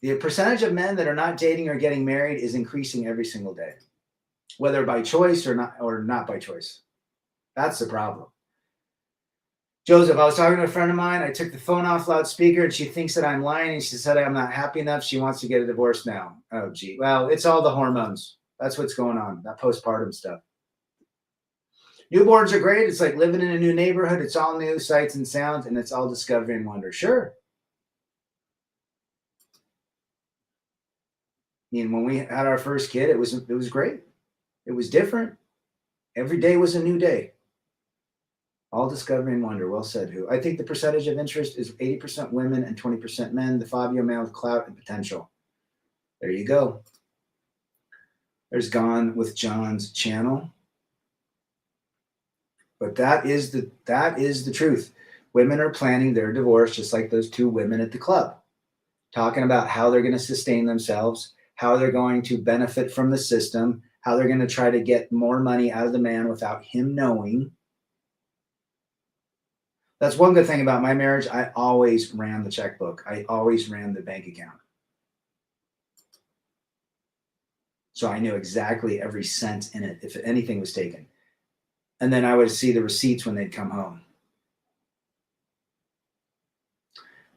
The percentage of men that are not dating or getting married is increasing every single day, whether by choice or not by choice. That's the problem. Joseph, I was talking to a friend of mine. I took the phone off loudspeaker and she thinks that I'm lying. And she said I'm not happy enough. She wants to get a divorce now. Oh, gee. Well, it's all the hormones. That's what's going on, that postpartum stuff. Newborns are great. It's like living in a new neighborhood. It's all new sights and sounds, and it's all discovery and wonder. Sure. I mean, when we had our first kid, it was great. It was different. Every day was a new day. All discovery and wonder. Well said, Who. I think the percentage of interest is 80% women and 20% men. The Fabio man with clout and potential. There you go. There's Gone with John's channel. But that is the truth. Women are planning their divorce just like those two women at the club, talking about how they're going to sustain themselves, how they're going to benefit from the system, how they're going to try to get more money out of the man without him knowing. That's one good thing about my marriage. I always ran the checkbook. I always ran the bank account. So I knew exactly every cent in it if anything was taken. And then I would see the receipts when they'd come home.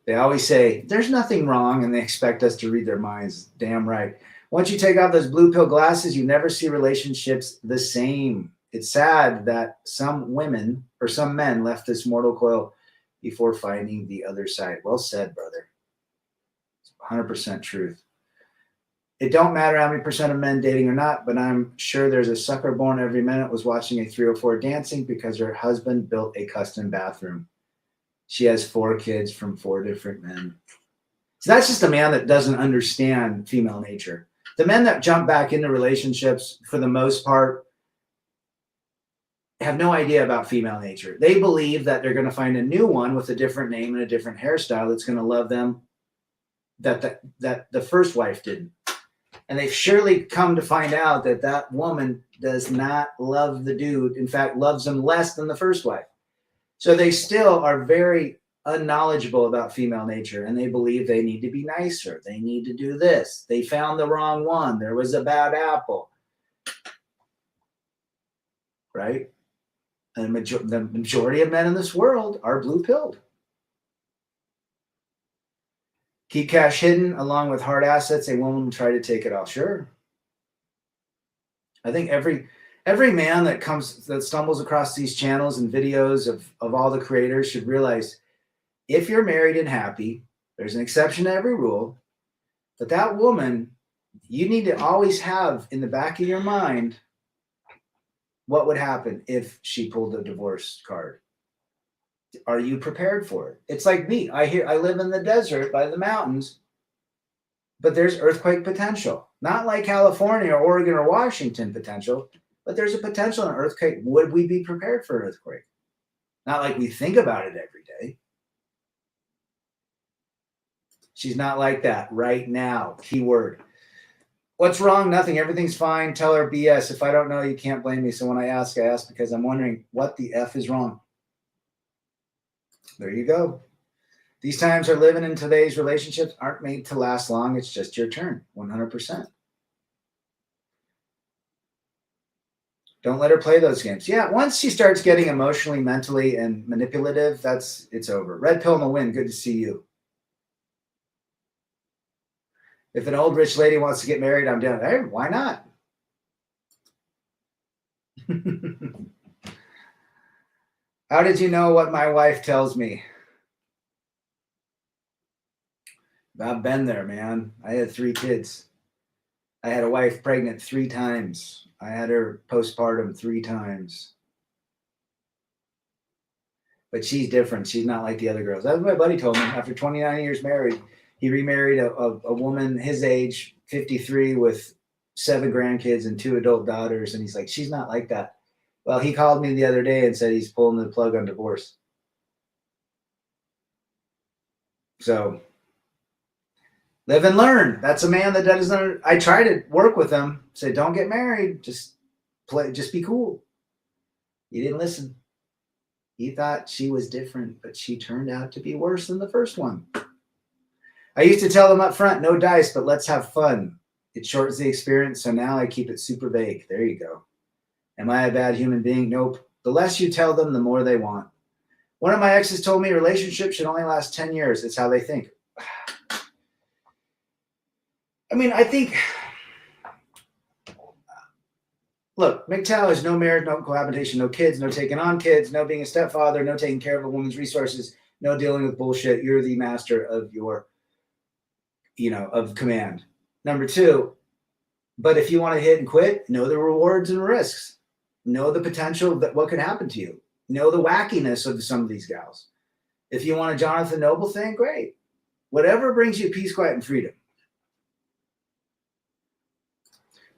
They always say, there's nothing wrong, and they expect us to read their minds. Damn right. Once you take out those blue pill glasses, you never see relationships the same. It's sad that some women or some men left this mortal coil before finding the other side. Well said, brother. It's 100% truth. It don't matter how many percent of men dating or not, but I'm sure there's a sucker born every minute was watching a 304 dancing because her husband built a custom bathroom. She has 4 kids from 4 different men. So that's just a man that doesn't understand female nature. The men that jump back into relationships, for the most part, have no idea about female nature. They believe that they're going to find a new one with a different name and a different hairstyle that's going to love them that the first wife didn't. And they've surely come to find out that that woman does not love the dude. In fact, loves him less than the first wife. So they still are very unknowledgeable about female nature, and they believe they need to be nicer. They need to do this. They found the wrong one. There was a bad apple. Right? And the majority of men in this world are blue-pilled. Keep cash hidden along with hard assets. A woman will try to take it all. Sure. I think every man that stumbles across these channels and videos of all the creators should realize if you're married and happy, there's an exception to every rule, but that woman, you need to always have in the back of your mind what would happen if she pulled a divorce card. Are you prepared for it? It's like me. I live in the desert by the mountains, but there's earthquake potential. Not like California or Oregon or Washington potential, but there's a potential in an earthquake. Would we be prepared for an earthquake? Not like we think about it every day. She's not like that right now. Keyword. What's wrong? Nothing. Everything's fine. Tell her BS. If I don't know, you can't blame me. So when I ask because I'm wondering what the F is wrong. There you go. These times are living in today's relationships aren't made to last long. It's just your turn. 100%. Don't let her play those games. Yeah, once she starts getting emotionally, mentally, and manipulative, it's over. Red pill in the wind. Good to see you. If an old rich lady wants to get married, I'm down. Hey, why not? How did you know what my wife tells me? I've been there, man. I had 3 kids. I had a wife pregnant 3 times. I had her postpartum 3 times. But she's different. She's not like the other girls. That's what my buddy told me. After 29 years married, he remarried a woman his age, 53, with 7 grandkids and 2 adult daughters. And he's like, she's not like that. Well, he called me the other day and said he's pulling the plug on divorce. So live and learn. That's a man that doesn't. I try to work with him. Say, don't get married. Just be cool. He didn't listen. He thought she was different, but she turned out to be worse than the first one. I used to tell them up front, no dice, but let's have fun. It shortens the experience, so now I keep it super vague. There you go. Am I a bad human being? Nope. The less you tell them, the more they want. One of my exes told me a relationship should only last 10 years. It's how they think. I mean, I think, look, MGTOW is no marriage, no cohabitation, no kids, no taking on kids, no being a stepfather, no taking care of a woman's resources, no dealing with bullshit. You're the master of your, of command. Number two, but if you want to hit and quit, know the rewards and risks. Know the potential that what could happen to you. Know the wackiness of some of these gals. If you want a Jonathan Noble thing, great. Whatever brings you peace, quiet, and freedom.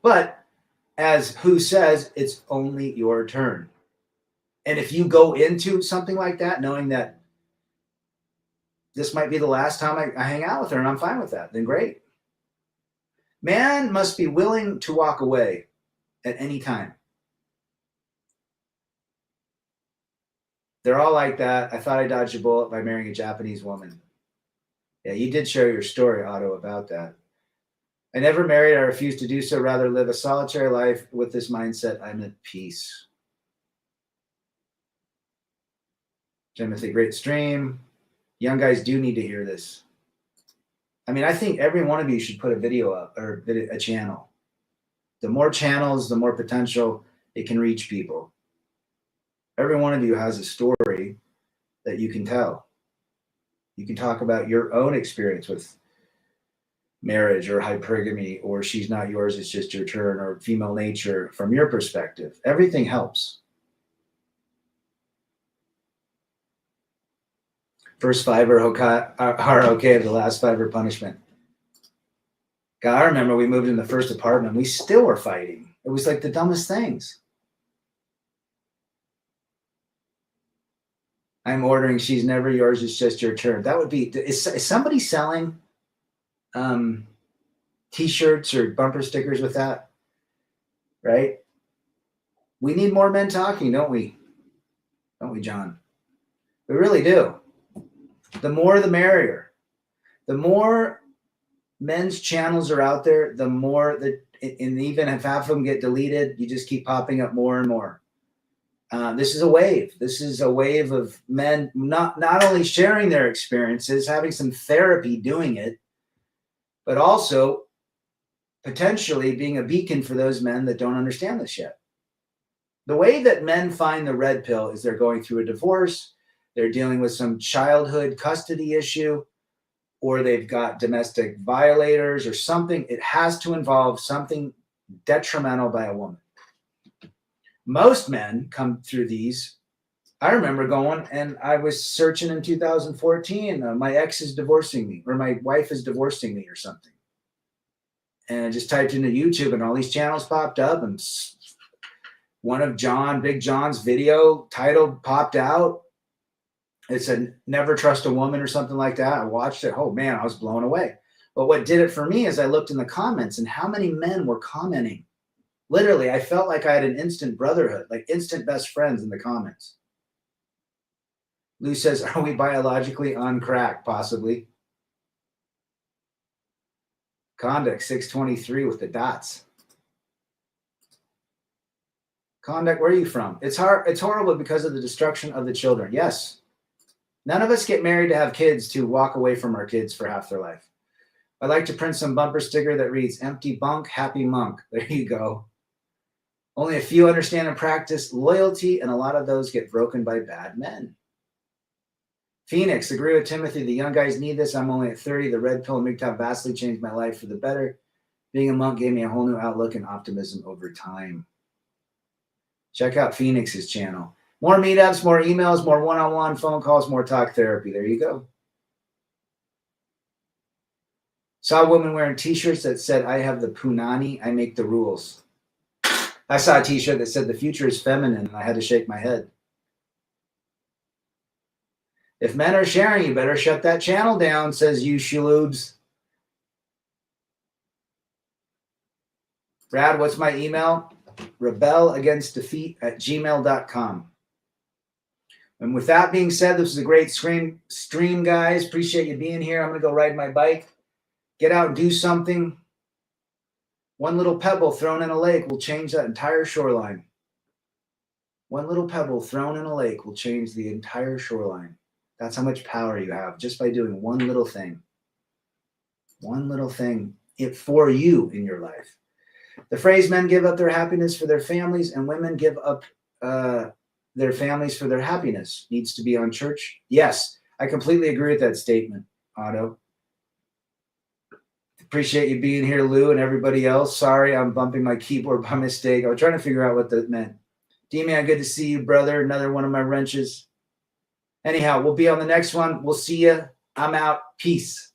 But as who says, it's only your turn. And if you go into something like that, knowing that this might be the last time I hang out with her and I'm fine with that, then great. Man must be willing to walk away at any time. They're all like that. I thought I dodged a bullet by marrying a Japanese woman. Yeah, you did share your story, Otto, about that. I never married. I refused to do so. Rather live a solitary life with this mindset. I'm at peace. Timothy, great stream. Young guys do need to hear this. I mean, I think every one of you should put a video up or a channel. The more channels, the more potential it can reach people. Every one of you has a story that you can tell. You can talk about your own experience with marriage or hypergamy, or she's not yours, it's just your turn, or female nature from your perspective. Everything helps. First five are okay, the last five are punishment. God, I remember we moved in the first apartment. We still were fighting. It was like the dumbest things. I'm ordering, she's never yours, it's just your turn. That would be, is somebody selling t-shirts or bumper stickers with that? Right? We need more men talking, don't we? Don't we, John? We really do. The more the merrier. The more men's channels are out there, the more that, and even if half of them get deleted, you just keep popping up more and more. This is a wave. This is a wave of men not only sharing their experiences, having some therapy doing it, but also potentially being a beacon for those men that don't understand this yet. The way that men find the red pill is they're going through a divorce, they're dealing with some childhood custody issue, or they've got domestic violators or something. It has to involve something detrimental by a woman. Most men come through these. I remember going and I was searching in 2014, my ex is divorcing me, or my wife is divorcing me or something. And I just typed into YouTube and all these channels popped up, and one of Big John's video title popped out. It said, never trust a woman or something like that. I watched it. Oh man, I was blown away. But what did it for me is I looked in the comments and how many men were commenting. Literally, I felt like I had an instant brotherhood, like instant best friends in the comments. Lou says, are we biologically on crack? Possibly. Conduct 623 with the dots. Conduct, where are you from? It's hard. It's horrible because of the destruction of the children. Yes. None of us get married to have kids to walk away from our kids for half their life. I'd like to print some bumper sticker that reads, empty bunk, happy monk. There you go. Only a few understand and practice loyalty, and a lot of those get broken by bad men. Phoenix, agree with Timothy. The young guys need this. I'm only at 30. The red pill and MGTOW vastly changed my life for the better. Being a monk gave me a whole new outlook and optimism over time. Check out Phoenix's channel. More meetups, more emails, more one-on-one phone calls, more talk therapy. There you go. Saw a woman wearing t-shirts that said, I have the punani, I make the rules. I saw a t-shirt that said, the future is feminine, and I had to shake my head. If men are sharing, you better shut that channel down, says you shaloobs. Brad, what's my email? rebelagainstdefeat@gmail.com. And with that being said, this is a great stream, guys. Appreciate you being here. I'm going to go ride my bike, get out and do something. One little pebble thrown in a lake will change that entire shoreline. One little pebble thrown in a lake will change the entire shoreline. That's how much power you have just by doing one little thing. One little thing for you in your life. The phrase men give up their happiness for their families and women give up their families for their happiness needs to be on church. Yes, I completely agree with that statement, Otto. Appreciate you being here, Lou, and everybody else. Sorry, I'm bumping my keyboard by mistake. I was trying to figure out what that meant. D-Man, good to see you, brother. Another one of my wrenches. Anyhow, we'll be on the next one. We'll see you. I'm out. Peace.